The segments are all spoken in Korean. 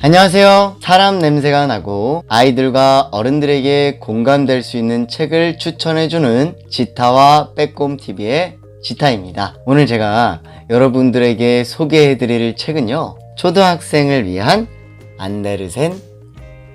안녕하세요. 사람 냄새가 나고 아이들과 어른들에게 공감될 수 있는 책을 추천해주는 지타와 빼꼼TV의 지타입니다. 오늘 제가 여러분들에게 소개해드릴 책은요, 초등학생을 위한 안데르센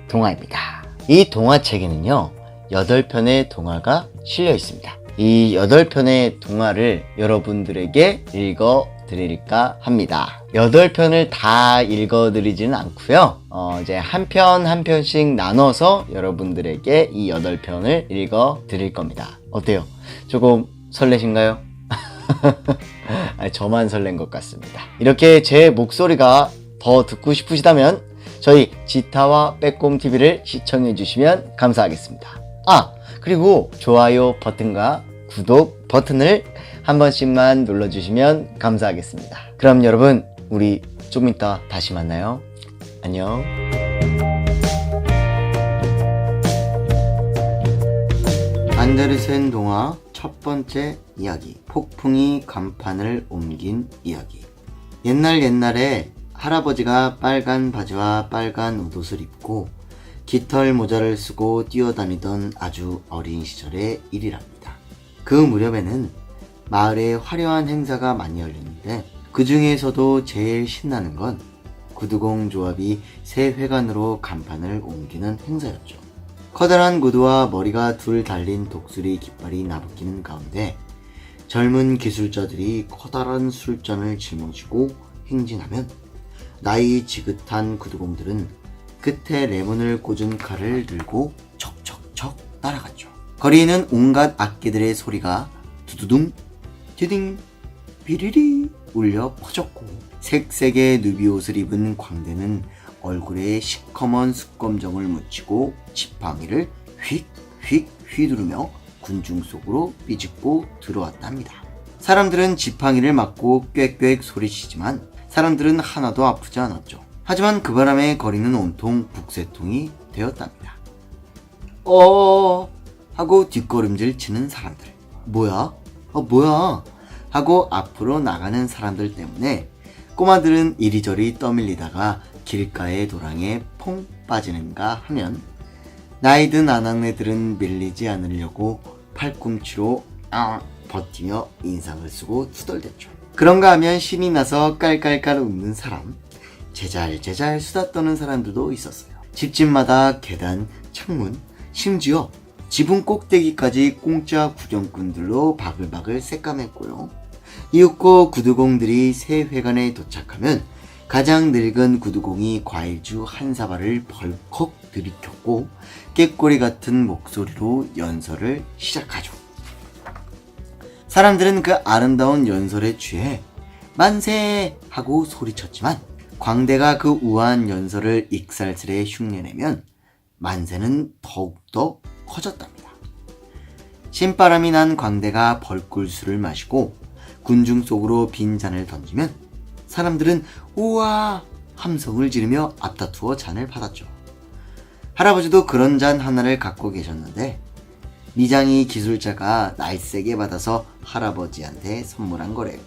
동화입니다. 이 동화책에는요 8편의 동화가 실려 있습니다. 이 8편의 동화를 여러분들에게 읽어드릴까 합니다. 8편을 다 읽어드리지는 않고요, 이제 한 편 한 편씩 나눠서 여러분들에게 이 8편을 읽어드릴 겁니다. 어때요? 조금 설레신가요? 아니, 저만 설렌 것 같습니다. 이렇게 제 목소리가 더 듣고 싶으시다면 저희 지타와 빼꼼TV를 시청해 주시면 감사하겠습니다. 그리고 좋아요 버튼과 구독 버튼을 한 번씩만 눌러주시면 감사하겠습니다. 그럼 여러분, 우리 좀 이따 다시 만나요. 안녕. 안데르센 동화 첫 번째 이야기, 폭풍이 간판을 옮긴 이야기. 옛날에 할아버지가 빨간 바지와 빨간 옷을 입고 깃털 모자를 쓰고 뛰어다니던 아주 어린 시절의 일이랍니다. 그 무렵에는 마을에 화려한 행사가 많이 열리는데 그 중에서도 제일 신나는 건 구두공 조합이 새 회관으로 간판을 옮기는 행사였죠. 커다란 구두와 머리가 둘 달린 독수리 깃발이 나부끼는 가운데 젊은 기술자들이 커다란 술잔을 짊어지고 행진하면 나이 지긋한 구두공들은 끝에 레몬을 꽂은 칼을 들고 척척척 따라갔죠. 거리에는 온갖 악기들의 소리가 두두둥, 디딩, 비리리 울려 퍼졌고 색색의 누비옷을 입은 광대는 얼굴에 시커먼 숯검정을 묻히고 지팡이를 휙휙 휘두르며 군중 속으로 삐집고 들어왔답니다. 사람들은 지팡이를 맞고 꽥꽥 소리치지만 사람들은 하나도 아프지 않았죠. 하지만 그 바람에 거리는 온통 북새통이 되었답니다. 하고 뒷걸음질 치는 사람들. 뭐야? 하고 앞으로 나가는 사람들 때문에 꼬마들은 이리저리 떠밀리다가 길가의 도랑에 퐁 빠지는가 하면 나이든 아낙네들은 밀리지 않으려고 팔꿈치로 버티며 인상을 쓰고 투덜댔죠. 그런가 하면 신이 나서 깔깔깔 웃는 사람, 제잘제잘 수다 떠는 사람들도 있었어요. 집집마다 계단, 창문, 심지어 지붕 꼭대기까지 공짜 구경꾼들로 바글바글 새까맸고요. 이윽고 구두공들이 새 회관에 도착하면 가장 늙은 구두공이 과일주 한 사발을 벌컥 들이켰고 깨꼬리 같은 목소리로 연설을 시작하죠. 사람들은 그 아름다운 연설에 취해 만세! 하고 소리쳤지만 광대가 그 우아한 연설을 익살스레 흉내내면 만세는 더욱더 커졌답니다. 신바람이 난 광대가 벌꿀술을 마시고 군중 속으로 빈 잔을 던지면 사람들은 우와! 함성을 지르며 앞다투어 잔을 받았죠. 할아버지도 그런 잔 하나를 갖고 계셨는데 미장이 기술자가 날쌔게 받아서 할아버지한테 선물한 거래요.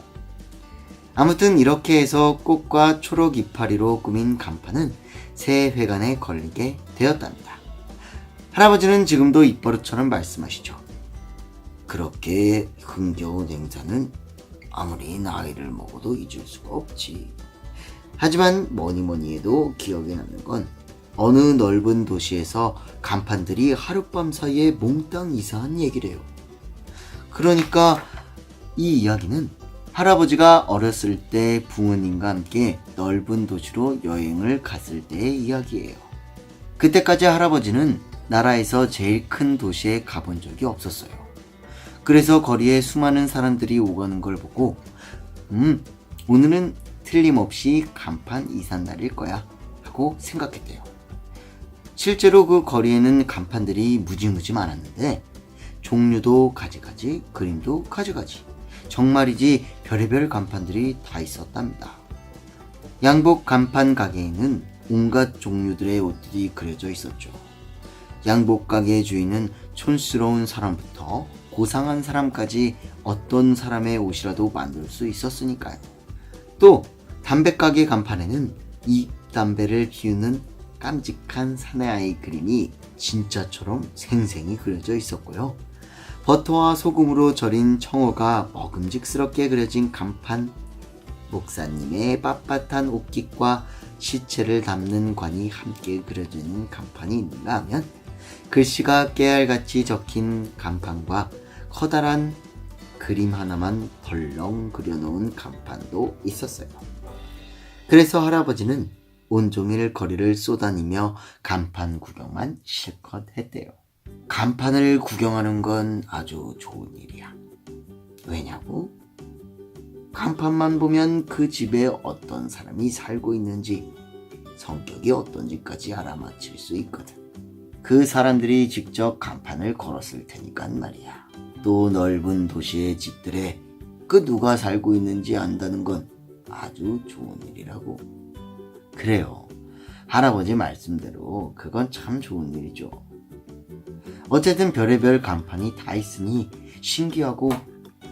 아무튼 이렇게 해서 꽃과 초록 이파리로 꾸민 간판은 새 회관에 걸리게 되었답니다. 할아버지는 지금도 입버릇처럼 말씀하시죠. 그렇게 흥겨운 행사는 아무리 나이를 먹어도 잊을 수가 없지. 하지만 뭐니 해도 기억에 남는 건 어느 넓은 도시에서 간판들이 하룻밤 사이에 몽땅 이사한 얘기래요. 그러니까 이 이야기는 할아버지가 어렸을 때 부모님과 함께 넓은 도시로 여행을 갔을 때의 이야기예요. 그때까지 할아버지는 나라에서 제일 큰 도시에 가본 적이 없었어요. 그래서 거리에 수많은 사람들이 오가는 걸 보고 오늘은 틀림없이 간판 이삿날일 거야 하고 생각했대요. 실제로 그 거리에는 간판들이 무지무지 많았는데 종류도 가지가지, 그림도 가지가지, 정말이지 별의별 간판들이 다 있었답니다. 양복 간판 가게에는 온갖 종류들의 옷들이 그려져 있었죠. 양복 가게의 주인은 촌스러운 사람부터 고상한 사람까지 어떤 사람의 옷이라도 만들 수 있었으니까요. 또 담배가게 간판에는 이 잎담배를 피우는 깜찍한 사내아이 그림이 진짜처럼 생생히 그려져 있었고요. 버터와 소금으로 절인 청어가 먹음직스럽게 그려진 간판, 목사님의 빳빳한 옷깃과 시체를 담는 관이 함께 그려지는 간판이 있는가 하면 글씨가 깨알같이 적힌 간판과 커다란 그림 하나만 덜렁 그려놓은 간판도 있었어요. 그래서 할아버지는 온종일 거리를 쏘다니며 간판 구경만 실컷 했대요. 간판을 구경하는 건 아주 좋은 일이야. 왜냐고? 간판만 보면 그 집에 어떤 사람이 살고 있는지, 성격이 어떤지까지 알아맞힐 수 있거든. 그 사람들이 직접 간판을 걸었을 테니깐 말이야. 또 넓은 도시의 집들에 그 누가 살고 있는지 안다는 건 아주 좋은 일이라고. 그래요. 할아버지 말씀대로 그건 참 좋은 일이죠. 어쨌든 별의별 간판이 다 있으니 신기하고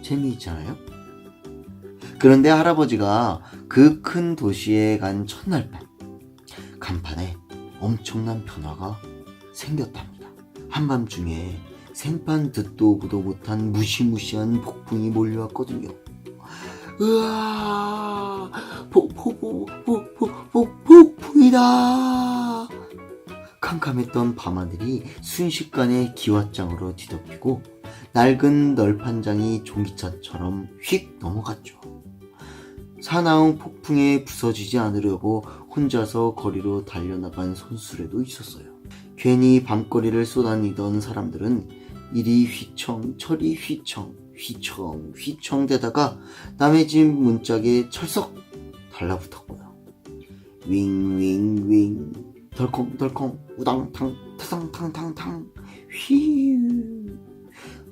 재미있잖아요. 그런데 할아버지가 그 큰 도시에 간 첫날 밤, 간판에 엄청난 변화가 생겼답니다. 한밤중에 생판 듣도 보도 못한 무시무시한 폭풍이 몰려왔거든요. 으아! 폭풍이다! 캄캄했던 밤하늘이 순식간에 기왓장으로 뒤덮이고 낡은 널판장이 종이차처럼 휙 넘어갔죠. 사나운 폭풍에 부서지지 않으려고 혼자서 거리로 달려나간 손수레도 있었어요. 괜히 밤거리를 쏘다니던 사람들은 이리 휘청 저리 휘청 대다가 남의 집 문짝에 철썩 달라붙었고요. 윙윙윙 덜컹덜컹 우당탕 타상탕탕탕 휘.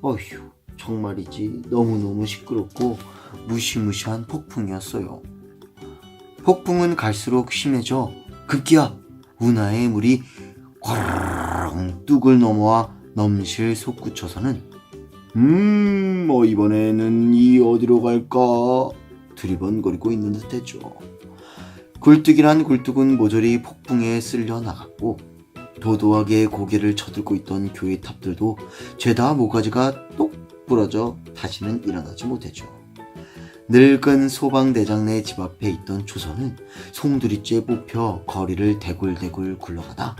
어휴, 정말이지 너무너무 시끄럽고 무시무시한 폭풍이었어요. 폭풍은 갈수록 심해져 급기야 운하의 물이 꽝 뚝을 넘어와 넘실 솟구쳐서는 이번에는 이 어디로 갈까 두리번거리고 있는 듯했죠. 굴뚝이란 굴뚝은 모조리 폭풍에 쓸려 나갔고 도도하게 고개를 쳐들고 있던 교회 탑들도 죄다 모가지가 똑 부러져 다시는 일어나지 못했죠. 늙은 소방대장네 집 앞에 있던 초선은 송두리째 뽑혀 거리를 대굴대굴 굴러가다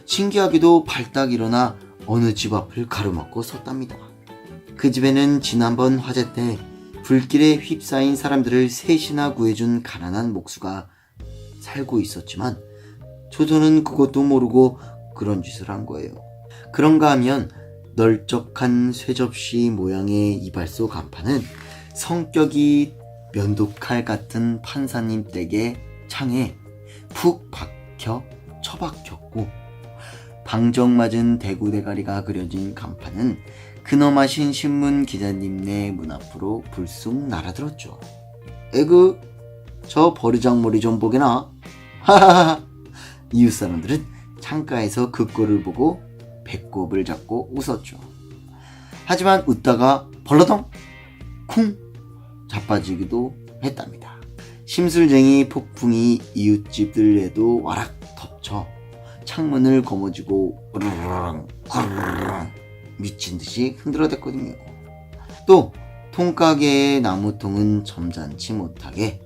신기하게도 발딱 일어나 어느 집 앞을 가로막고 섰답니다. 그 집에는 지난번 화재 때 불길에 휩싸인 사람들을 셋이나 구해준 가난한 목수가 살고 있었지만 초선은 그것도 모르고 그런 짓을 한 거예요. 그런가 하면 널쩍한 쇠접시 모양의 이발소 간판은 성격이 면도칼 같은 판사님 댁의 창에 푹 박혀 처박혔고 방정맞은 대구대가리가 그려진 간판은 근엄하신 신문 기자님네 문 앞으로 불쑥 날아들었죠. 에그, 저 버르장머리 좀 보게나. 하하하. 이웃 사람들은 창가에서 그 꼴을 보고 배꼽을 잡고 웃었죠. 하지만 웃다가 벌러덩 쿵 자빠지기도 했답니다. 심술쟁이 폭풍이 이웃집들에도 와락 덮쳐 창문을 거머쥐고 으르르릉 으르르릉 미친듯이 흔들어댔거든요. 또 통가게의 나무통은 점잖지 못하게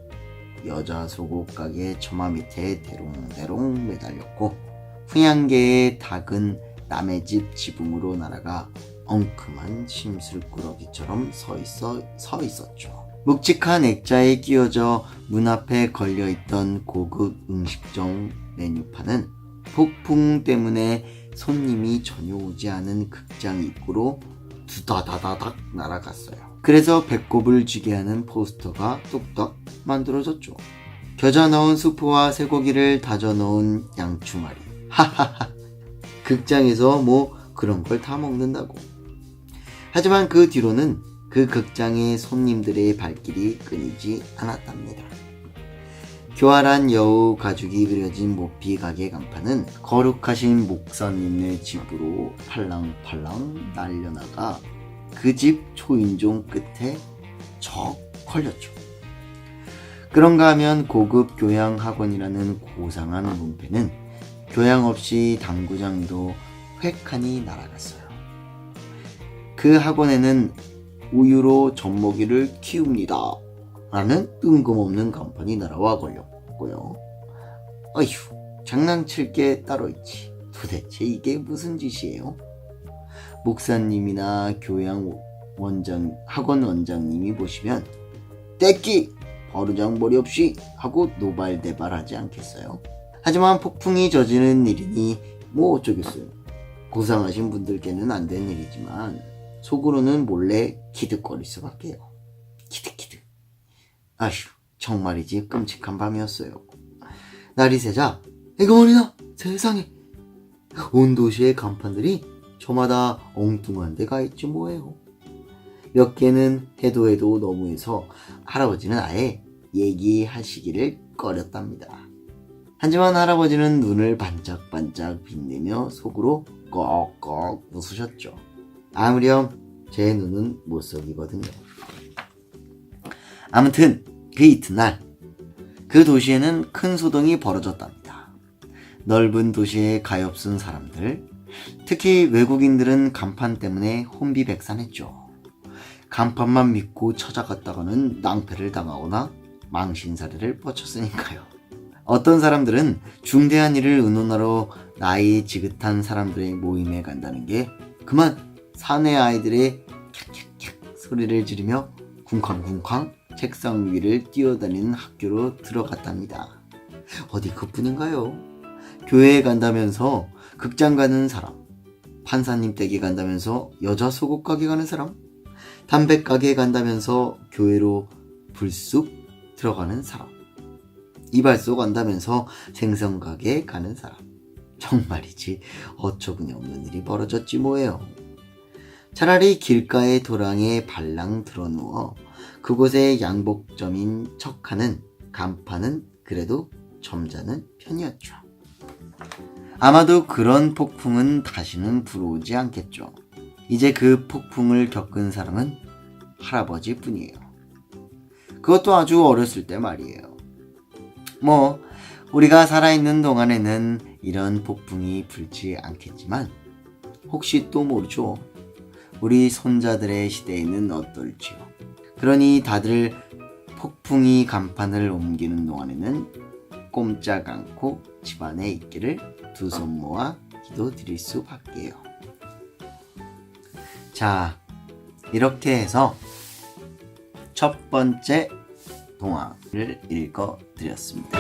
여자 속옷 가게 처마 밑에 대롱대롱 매달렸고 풍향계의 닭은 남의 집 지붕으로 날아가 엉큼한 심술꾸러기처럼 서 있었죠. 묵직한 액자에 끼워져 문 앞에 걸려있던 고급 음식점 메뉴판은 폭풍 때문에 손님이 전혀 오지 않은 극장 입구로 두다다다닥 날아갔어요. 그래서 배꼽을 쥐게 하는 포스터가 뚝딱 만들어졌죠. 겨자 넣은 수프와 쇠고기를 다져 넣은 양추마리. 하하하. 극장에서 뭐 그런 걸 다 먹는다고. 하지만 그 뒤로는 그 극장의 손님들의 발길이 끊이지 않았답니다. 교활한 여우 가죽이 그려진 모피 가게 간판은 거룩하신 목사님네 집으로 팔랑팔랑 날려나가 그 집 초인종 끝에 적 걸렸죠. 그런가 하면 고급 교양학원이라는 고상한 문패는 교양 없이 당구장도 획하니 날아갔어요. 그 학원에는 우유로 젖먹이를 키웁니다 라는 뜬금없는 간판이 날아와 걸렸고요. 어휴, 장난칠 게 따로 있지. 도대체 이게 무슨 짓이에요? 목사님이나 학원 원장님이 보시면 떼끼 버르장머리 없이 하고 노발대발하지 않겠어요? 하지만 폭풍이 저지른 일이니 뭐 어쩌겠어요. 고상하신 분들께는 안 된 일이지만 속으로는 몰래 키득거릴 수밖에요. 키득키득. 아휴, 정말이지 끔찍한 밤이었어요. 날이 새자 에그머니나 세상에, 온 도시의 간판들이 저마다 엉뚱한 데가 있지 뭐예요. 몇 개는 해도 너무해서 할아버지는 아예 얘기하시기를 꺼렸답니다. 하지만 할아버지는 눈을 반짝반짝 빛내며 속으로 꺽꺽 웃으셨죠. 아무렴 제 눈은 못 속이거든요. 아무튼 그 이튿날 그 도시에는 큰 소동이 벌어졌답니다. 넓은 도시의 가엾은 사람들, 특히 외국인들은 간판 때문에 혼비백산했죠. 간판만 믿고 찾아갔다가는 낭패를 당하거나 망신사례를 뻗쳤으니까요. 어떤 사람들은 중대한 일을 의논하러 나이 지긋한 사람들의 모임에 간다는 게 그만 사내 아이들의 캬캬캬 소리를 지르며 쿵쾅쿵쾅 책상 위를 뛰어다니는 학교로 들어갔답니다. 어디 그뿐인가요? 교회에 간다면서 극장 가는 사람, 판사님 댁에 간다면서 여자 속옷 가게 가는 사람, 담배 가게에 간다면서 교회로 불쑥 들어가는 사람, 이발소 간다면서 생선 가게에 가는 사람. 정말이지 어처구니 없는 일이 벌어졌지 뭐예요. 차라리 길가의 도랑에 발랑 드러누워 그곳에 양복점인 척하는 간판은 그래도 점잖은 편이었죠. 아마도 그런 폭풍은 다시는 불어오지 않겠죠. 이제 그 폭풍을 겪은 사람은 할아버지뿐이에요. 그것도 아주 어렸을 때 말이에요. 뭐 우리가 살아있는 동안에는 이런 폭풍이 불지 않겠지만 혹시 또 모르죠. 우리 손자들의 시대에는 어떨지요. 그러니 다들 폭풍이 간판을 옮기는 동안에는 꼼짝 않고 집안에 있기를 두 손 모아 기도드릴 수밖에요. 자, 이렇게 해서 첫 번째 동화를 읽어드렸습니다.